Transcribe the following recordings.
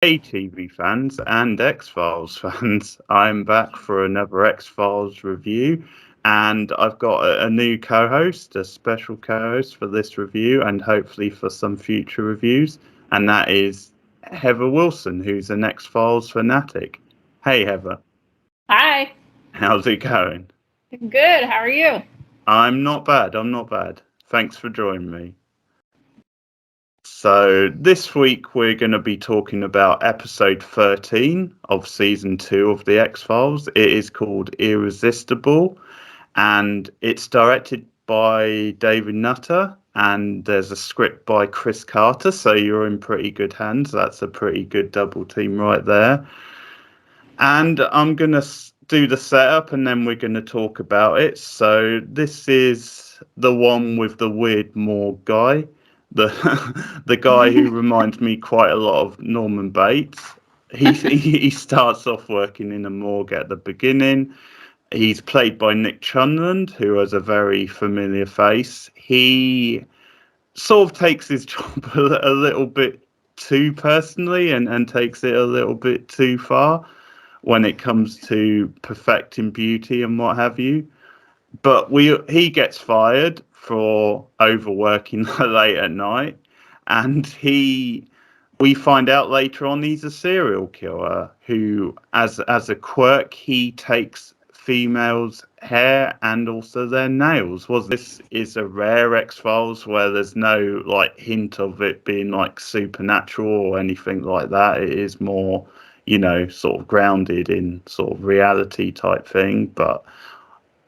Hey, TV fans and X-Files fans. I'm back for another X-Files review, and I've got a new co-host, a special co-host for this review, and hopefully for some future reviews, and that is Heather Wilson, who's an X-Files fanatic. Hey, Heather. Hi. How's it going? Good. How are you? I'm not bad. I'm not bad. Thanks for joining me. So, this week we're going to be talking about episode 13 of season 2 of The X Files. It is called Irresistible, and it's directed by David Nutter, and there's a script by Chris Carter, so you're in pretty good hands. That's a pretty good double team right there. And I'm going to do the setup and then we're going to talk about it. So, this is the one with the weird morgue guy, the the guy who reminds me quite a lot of Norman Bates. He starts off working in a morgue at the beginning. He's played by Nick Chunland, who has a very familiar face. He sort of takes his job a little bit too personally and takes it a little bit too far when it comes to perfecting beauty and what have you. But he gets fired for overworking late at night, and we find out later on he's a serial killer who, as a quirk, he takes females' hair and also their nails. This is a rare X Files where there's no like hint of it being like supernatural or anything like that. It is more, sort of grounded in sort of reality type thing.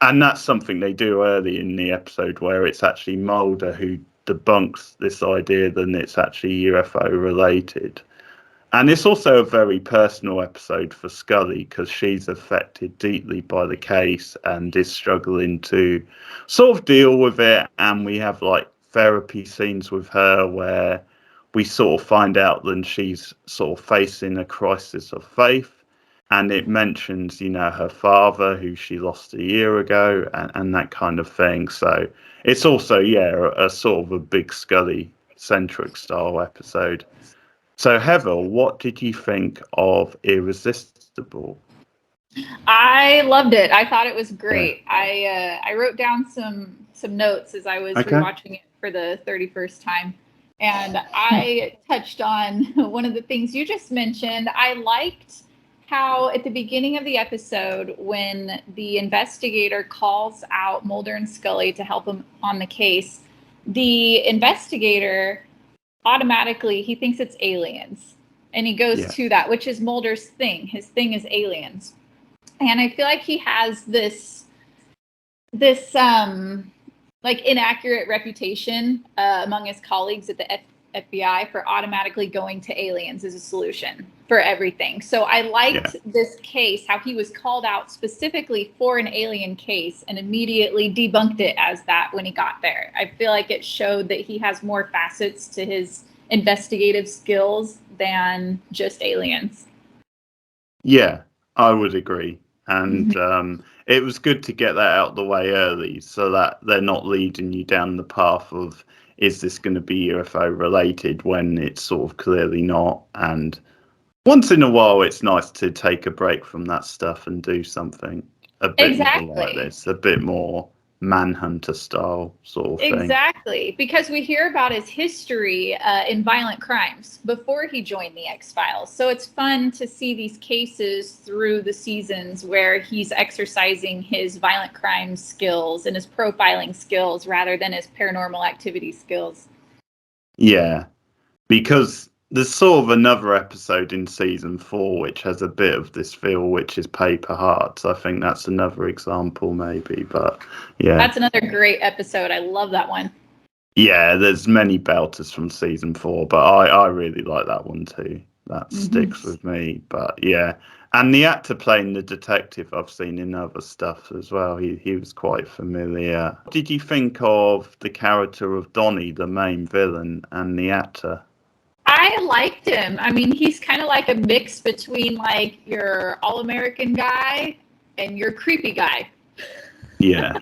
And that's something they do early in the episode where it's actually Mulder who debunks this idea that it's actually UFO related. And it's also a very personal episode for Scully because she's affected deeply by the case and is struggling to sort of deal with it. And we have like therapy scenes with her where we sort of find out that she's sort of facing a crisis of faith. And it mentions, her father who she lost a year ago and that kind of thing. So it's also, a sort of a big Scully centric style episode. So, Heather, what did you think of Irresistible? I loved it. I thought it was Yeah. great. I wrote down some notes as I was Okay. rewatching it for the 31st time, and I touched on one of the things you just mentioned. I liked how at the beginning of the episode, when the investigator calls out Mulder and Scully to help him on the case, the investigator automatically he thinks it's aliens, and he goes to that, which is Mulder's thing. His thing is aliens. And I feel like he has this like inaccurate reputation among his colleagues at the FBI for automatically going to aliens as a solution for everything. So I liked this case, how he was called out specifically for an alien case and immediately debunked it as that when he got there. I feel like it showed that he has more facets to his investigative skills than just aliens. Yeah, I would agree. And it was good to get that out of the way early so that they're not leading you down the path of, is this going to be UFO related when it's sort of clearly not. And once in a while, it's nice to take a break from that stuff and do something a bit more like this, a bit more Manhunter style sort of thing. Exactly, because we hear about his history in violent crimes before he joined the X-Files. So it's fun to see these cases through the seasons where he's exercising his violent crime skills and his profiling skills rather than his paranormal activity skills. Yeah, because there's sort of another episode in season 4 which has a bit of this feel, which is Paper Hearts. I think that's another example, maybe. But yeah, that's another great episode. I love that one. Yeah, there's many belters from season 4, but I really like that one too. That sticks with me. But yeah, and the actor playing the detective I've seen in other stuff as well. He was quite familiar. What did you think of the character of Donnie, the main villain, and the actor? I liked him. I mean, he's kind of like a mix between like your all-American guy and your creepy guy. Yeah.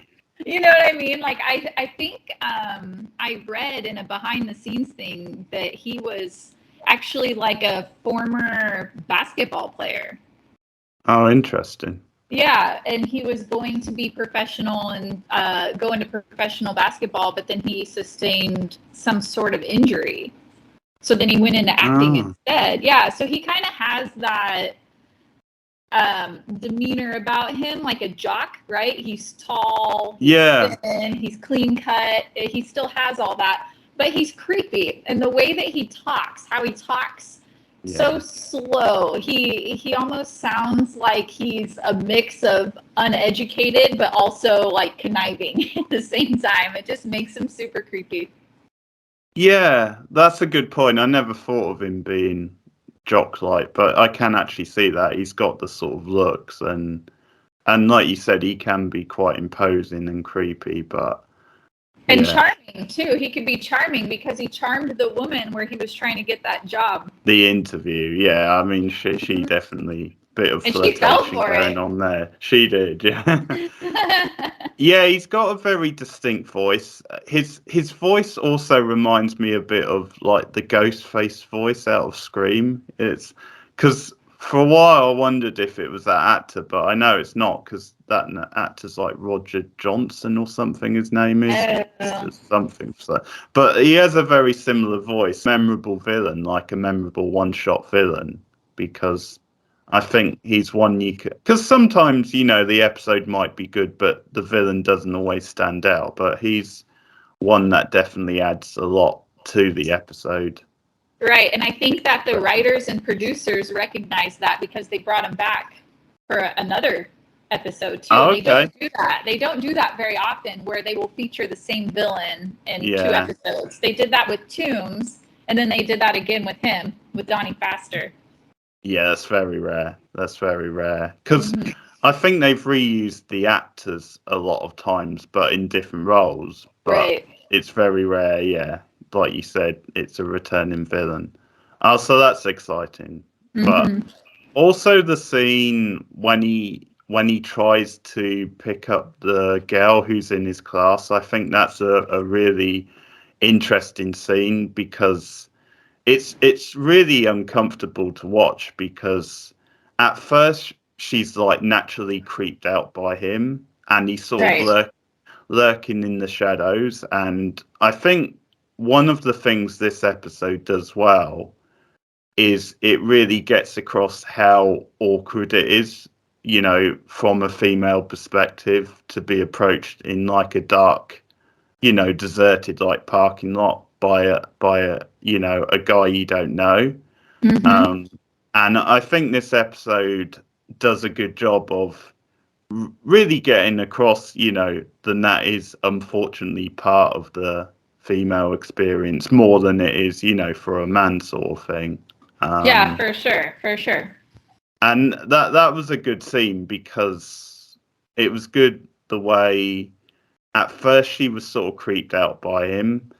You know what I mean? Like, I think I read in a behind-the-scenes thing that he was actually like a former basketball player. Oh, interesting. Yeah, and he was going to be professional and go into professional basketball, but then he sustained some sort of injury. So then he went into acting instead. Yeah, so he kind of has that demeanor about him, like a jock, right? He's tall, he's thin, he's clean cut. He still has all that, but he's creepy. And the way that he talks, how he talks so slow, he almost sounds like he's a mix of uneducated but also like conniving at the same time. It just makes him super creepy. Yeah, that's a good point. I never thought of him being jock-like, but I can actually see that he's got the sort of looks, and like you said, he can be quite imposing and creepy, but and charming too. He could be charming because he charmed the woman where he was trying to get that job. The interview, yeah. I mean, she definitely bit of flirtation going on there. She did, yeah. Yeah, he's got a very distinct voice. His voice also reminds me a bit of like the Ghostface voice out of Scream. It's because for a while I wondered if it was that actor, but I know it's not because that actor's like Roger Johnson or something. His name is it's just something. So, but he has a very similar voice, memorable villain, like a memorable one-shot villain, because I think he's one you could, because sometimes, you know, the episode might be good, but the villain doesn't always stand out. But he's one that definitely adds a lot to the episode. Right. And I think that the writers and producers recognize that because they brought him back for another episode too. Oh, okay. They don't do that. They don't do that very often where they will feature the same villain in 2 episodes. They did that with Toombs, and then they did that again with him, with Donnie Pfaster. Yeah, that's very rare. That's very rare. Because I think they've reused the actors a lot of times, but in different roles. But it's very rare, yeah. Like you said, it's a returning villain. Oh, so that's exciting. But also the scene when he tries to pick up the girl who's in his class, I think that's a really interesting scene because it's really uncomfortable to watch because at first she's like naturally creeped out by him and he's sort of lurking in the shadows. And I think one of the things this episode does well is it really gets across how awkward it is, you know, from a female perspective to be approached in like a dark, you know, deserted like parking lot by a you know, a guy you don't know. And I think this episode does a good job of really getting across, you know, that is unfortunately part of the female experience more than it is, you know, for a man sort of thing. Yeah, for sure. And that was a good scene because it was good the way at first she was sort of creeped out by him,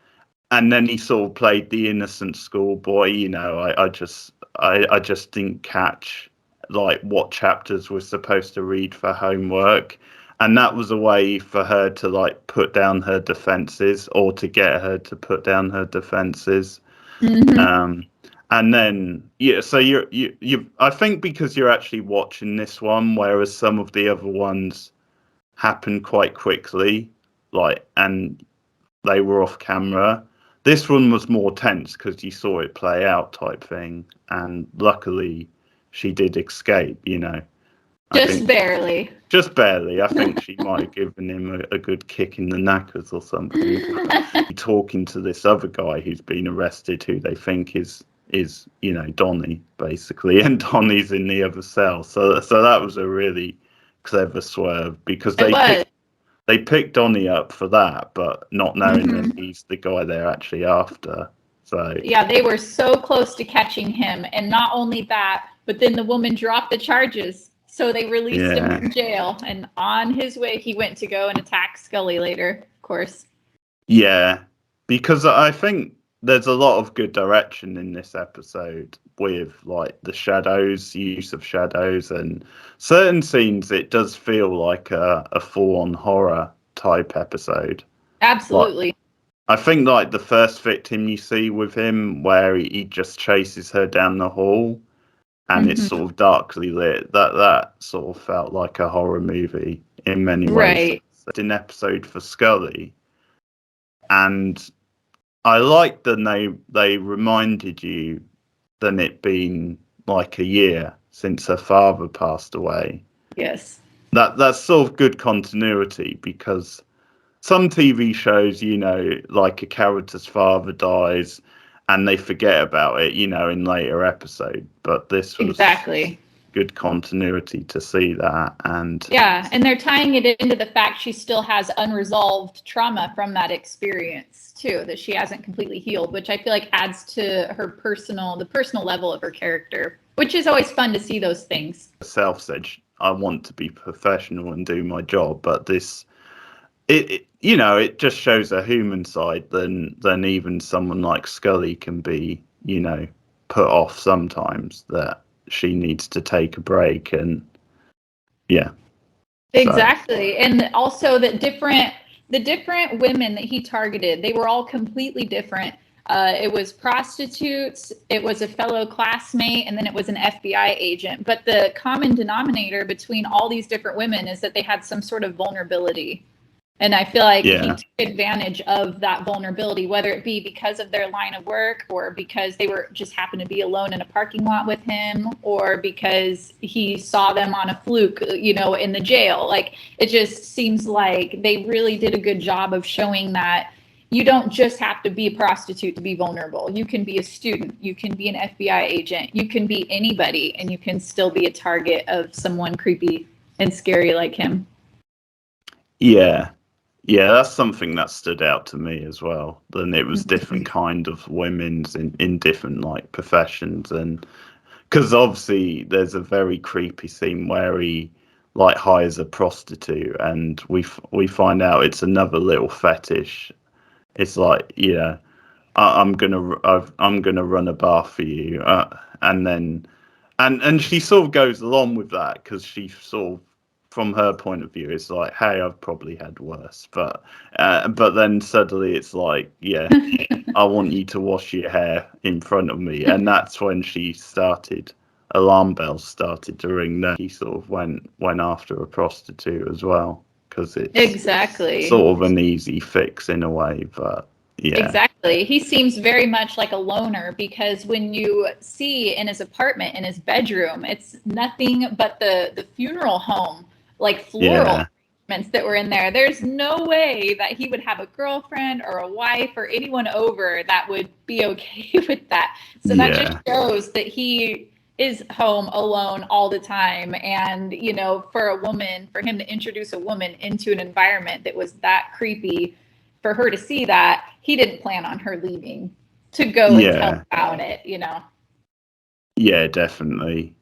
and then he sort of played the innocent schoolboy. You know, I just didn't catch like what chapters we're supposed to read for homework, and that was a way for her to like put down her defenses or to get her to put down her defenses. And then so you I think because you're actually watching this one, whereas some of the other ones happen quite quickly, like, and they were off camera. This one was more tense because you saw it play out type thing, and luckily she did escape, you know. Just barely. I think she might have given him a good kick in the knackers or something. Talking to this other guy who's been arrested, who they think is you know, Donnie, basically, and Donnie's in the other cell. So that was a really clever swerve because they picked Donnie up for that, but not knowing that he's the guy they're actually after. So yeah, they were so close to catching him, and not only that, but then the woman dropped the charges, so they released him from jail. And on his way, he went to go and attack Scully later, of course. Yeah, because I think there's a lot of good direction in this episode with like the shadows, use of shadows, and certain scenes. It does feel like a full-on horror type episode. Absolutely. I think like the first victim you see with him, where he just chases her down the hall, and it's sort of darkly lit. That sort of felt like a horror movie in many ways. Right. It's an episode for Scully, and I liked that they reminded you that it been like a year since her father passed away. Yes. That's sort of good continuity, because some TV shows, you know, like a character's father dies and they forget about it, you know, in later episodes. But this was exactly good continuity to see that. And yeah, and they're tying it into the fact she still has unresolved trauma from that experience too, that she hasn't completely healed, which I feel like adds to her the personal level of her character, which is always fun to see those things. Self said, I want to be professional and do my job, but this, it you know, it just shows a human side than even someone like Scully can be, you know, put off sometimes, that she needs to take a break. And yeah, exactly. So. And also the different women that he targeted, they were all completely different. It was prostitutes, it was a fellow classmate, and then it was an FBI agent. But the common denominator between all these different women is that they had some sort of vulnerability. And I feel like he took advantage of that vulnerability, whether it be because of their line of work, or because they were just happened to be alone in a parking lot with him, or because he saw them on a fluke, you know, in the jail. Like, it just seems like they really did a good job of showing that you don't just have to be a prostitute to be vulnerable. You can be a student, you can be an FBI agent, you can be anybody, and you can still be a target of someone creepy and scary like him. Yeah, that's something that stood out to me as well. Then it was different kind of women's in different like professions, and because obviously there's a very creepy scene where he like hires a prostitute, and we find out it's another little fetish. It's like, yeah, I'm gonna run a bar for you, and then and she sort of goes along with that, because she sort of, from her point of view, it's like, hey, I've probably had worse, but then suddenly it's like, yeah, I want you to wash your hair in front of me, and that's when alarm bells started to ring. Then he sort of went after a prostitute as well, because it's exactly sort of an easy fix in a way, but yeah. Exactly. He seems very much like a loner, because when you see in his apartment, in his bedroom, it's nothing but the funeral home, like floral arrangements that were in there. There's no way that he would have a girlfriend or a wife or anyone over that would be okay with that. So that just shows that he is home alone all the time. And, you know, for him to introduce a woman into an environment that was that creepy, for her to see that, he didn't plan on her leaving to go and tell about it, you know? Yeah, definitely.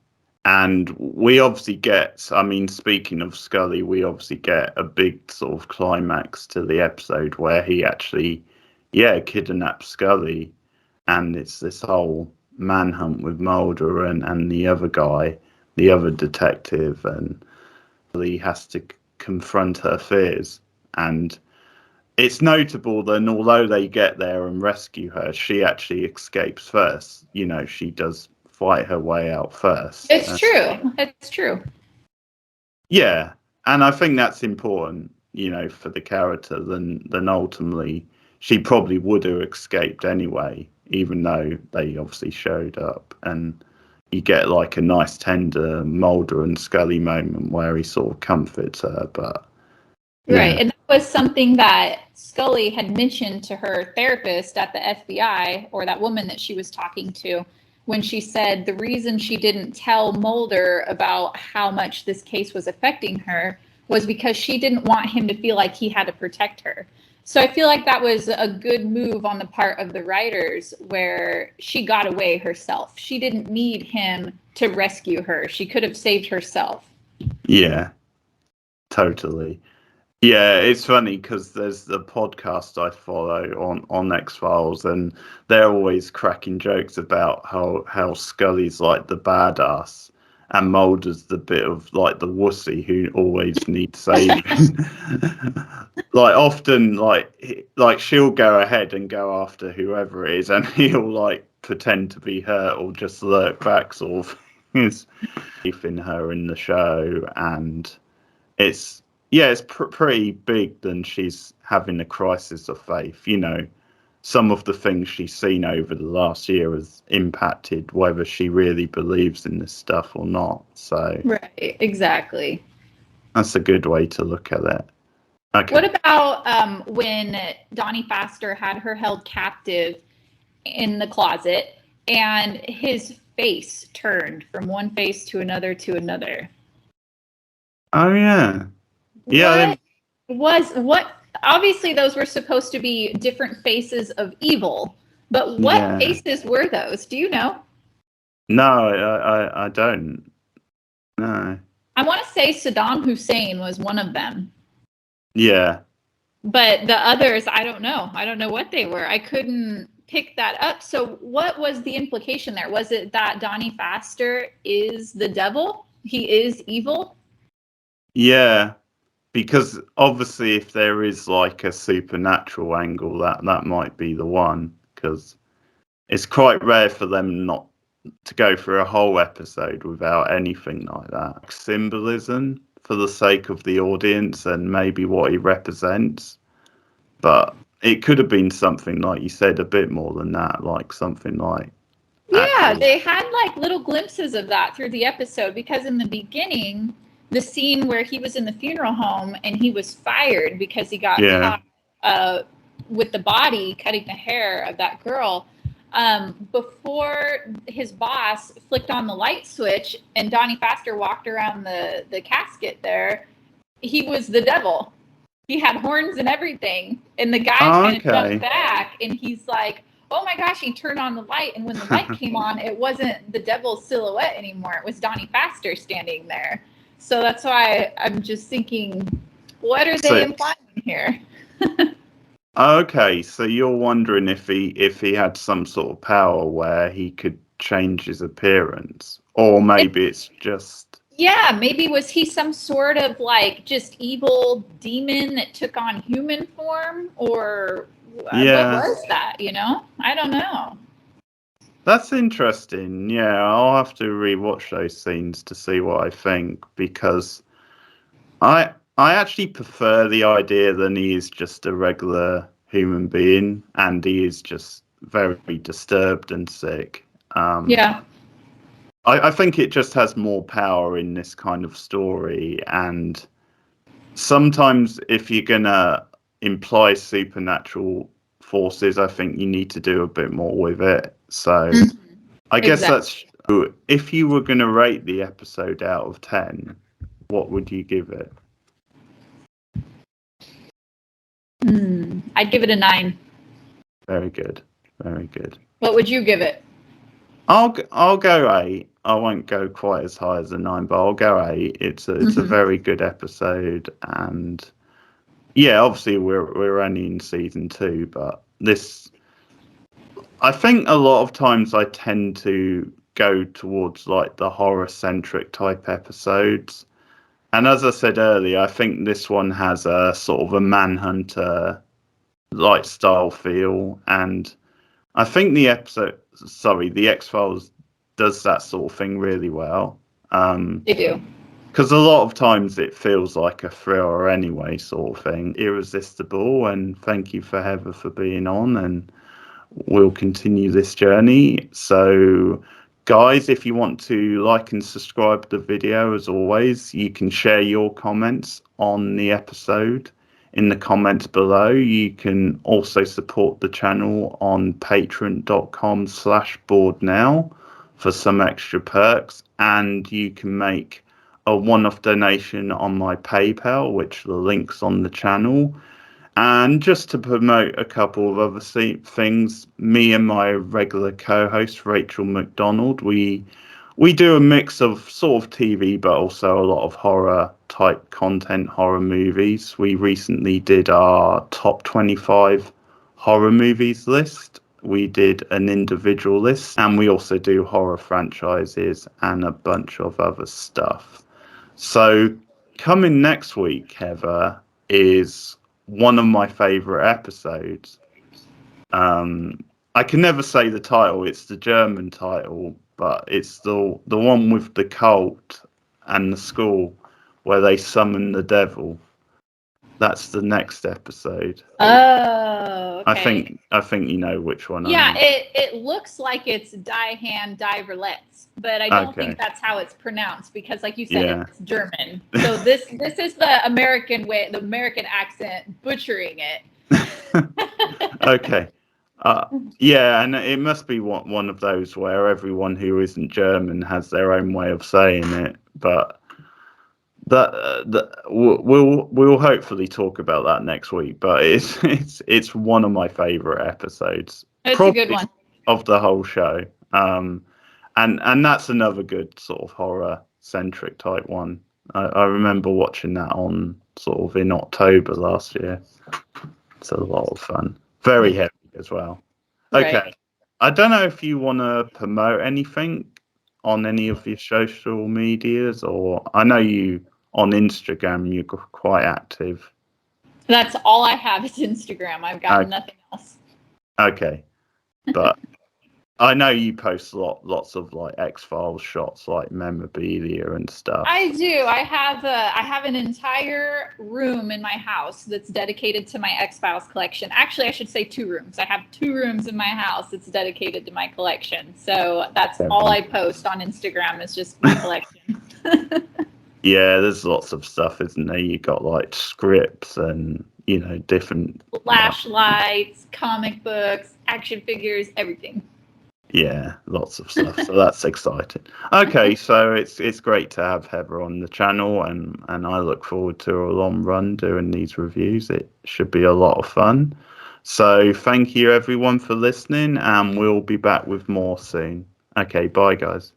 And we obviously get, I mean, speaking of Scully, we obviously get a big sort of climax to the episode where he actually, kidnaps Scully. And it's this whole manhunt with Mulder and the other guy, the other detective, and he has to confront her fears. And it's notable that although they get there and rescue her, she actually escapes first. You know, she does fight her way out first. It's true. It's true. Yeah, and I think that's important, you know, for the character. Then ultimately, she probably would have escaped anyway, even though they obviously showed up. And you get like a nice tender Mulder and Scully moment where he sort of comforts her, but. Right. And that was something that Scully had mentioned to her therapist at the FBI, or that woman that she was talking to, when she said the reason she didn't tell Mulder about how much this case was affecting her was because she didn't want him to feel like he had to protect her. So I feel like that was a good move on the part of the writers, where she got away herself. She didn't need him to rescue her. She could have saved herself. Yeah, totally. Yeah, it's funny because there's the podcast I follow on XFiles, and they're always cracking jokes about how Scully's like the badass, and Mulder's the bit of like the wussy who always needs saving. Like often, like she'll go ahead and go after whoever it is, and he'll like pretend to be her or just lurk back, sort of. His faith in her in the show, and it's pretty big. Then she's having a crisis of faith. You know, some of the things she's seen over the last year has impacted whether she really believes in this stuff or not. So Right, exactly. that's a good way to look at it. Okay. What about when Donnie Pfaster had her held captive in the closet and his face turned from one face to another to another? Oh yeah. Yeah. What obviously those were supposed to be different faces of evil, but what faces were those? Do you know? No, I don't. No. I want to say Saddam Hussein was one of them. Yeah. But the others, I don't know. I don't know what they were. I couldn't pick that up. So what was the implication there? Was it that Donnie Pfaster is the devil? He is evil? Yeah. Because obviously if there is like a supernatural angle, that might be the one, because it's quite rare for them not to go through a whole episode without anything like that. Symbolism for the sake of the audience and maybe what he represents. But it could have been something, like you said, a bit more than that, like something like... Yeah, they had like little glimpses of that through the episode, because in the beginning, the scene where he was in the funeral home and he was fired because he got caught with the body cutting the hair of that girl, before his boss flicked on the light switch and Donnie Pfaster walked around the casket there, he was the devil. He had horns and everything. And the guy kind of jumped back and he's like, oh my gosh, he turned on the light. And when the light came on, it wasn't the devil's silhouette anymore. It was Donnie Pfaster standing there. So that's why I'm just thinking, what are they implying here? Okay, so you're wondering if he had some sort of power where he could change his appearance, or maybe it's just... Yeah, maybe was he some sort of like just evil demon that took on human form, or what was that, you know? I don't know. That's interesting. Yeah, I'll have to rewatch those scenes to see what I think, because I actually prefer the idea that he is just a regular human being and he is just very disturbed and sick. I think it just has more power in this kind of story, and sometimes if you're gonna imply supernatural forces, I think you need to do a bit more with it. So I guess that's... If you were gonna rate the episode out of 10, what would you give it? I'd give it a 9. Very good. Very good. What would you give it? I'll go 8. I won't go quite as high as a 9, but I'll go 8. It's a very good episode, and yeah, obviously we're only in season 2, but this, I think a lot of times I tend to go towards like the horror centric type episodes, and as I said earlier, I think this one has a sort of a Manhunter like style feel, and I think the X-Files does that sort of thing really well. They do. Because a lot of times it feels like a thriller anyway, sort of thing. Irresistible, and thank you for Heather for being on, and we'll continue this journey. So guys, if you want to like and subscribe to the video, as always, you can share your comments on the episode in the comments below. You can also support the channel on patreon.com/boardnow for some extra perks, and you can make a one-off donation on my PayPal, which the link's on the channel. And just to promote a couple of other things, me and my regular co-host Rachel McDonald, we do a mix of sort of TV, but also a lot of horror type content, horror movies. We recently did our top 25 horror movies list, we did an individual list, and we also do horror franchises and a bunch of other stuff. So coming next week, Heather, is one of my favorite episodes. I can never say the title, it's the German title, but it's the one with the cult and the school where they summon the devil. That's the next episode. Oh, okay. I think you know which one. Yeah, I mean. it looks like it's Die Hand Die Verletz, but I don't think that's how it's pronounced because, like you said, it's German. So this is the American way, the American accent butchering it. Okay. Yeah, and it must be one of those where everyone who isn't German has their own way of saying it. But we'll hopefully talk about that next week. But it's one of my favorite episodes. It's a good one of the whole show. And that's another good sort of horror centric type one. I remember watching that on sort of in October last year. It's a lot of fun. Very heavy as well. Okay. Right. I don't know if you want to promote anything on any of your social medias, or I know you on Instagram, you're quite active. That's all I have is Instagram. I've got nothing else. Okay. But I know you post lots of like XFiles shots, like memorabilia and stuff. I do. I have an entire room in my house that's dedicated to my XFiles collection. Actually, I should say 2 rooms. I have 2 rooms in my house that's dedicated to my collection. So that's all I post on Instagram is just my collection. Yeah, there's lots of stuff, isn't there? You got like scripts and different flashlights, comic books, action figures, everything. Yeah, lots of stuff. So that's exciting. Okay, so it's great to have Heather on the channel, and I look forward to a long run doing these reviews. It should be a lot of fun. So thank you everyone for listening, and we'll be back with more soon. Okay, bye guys.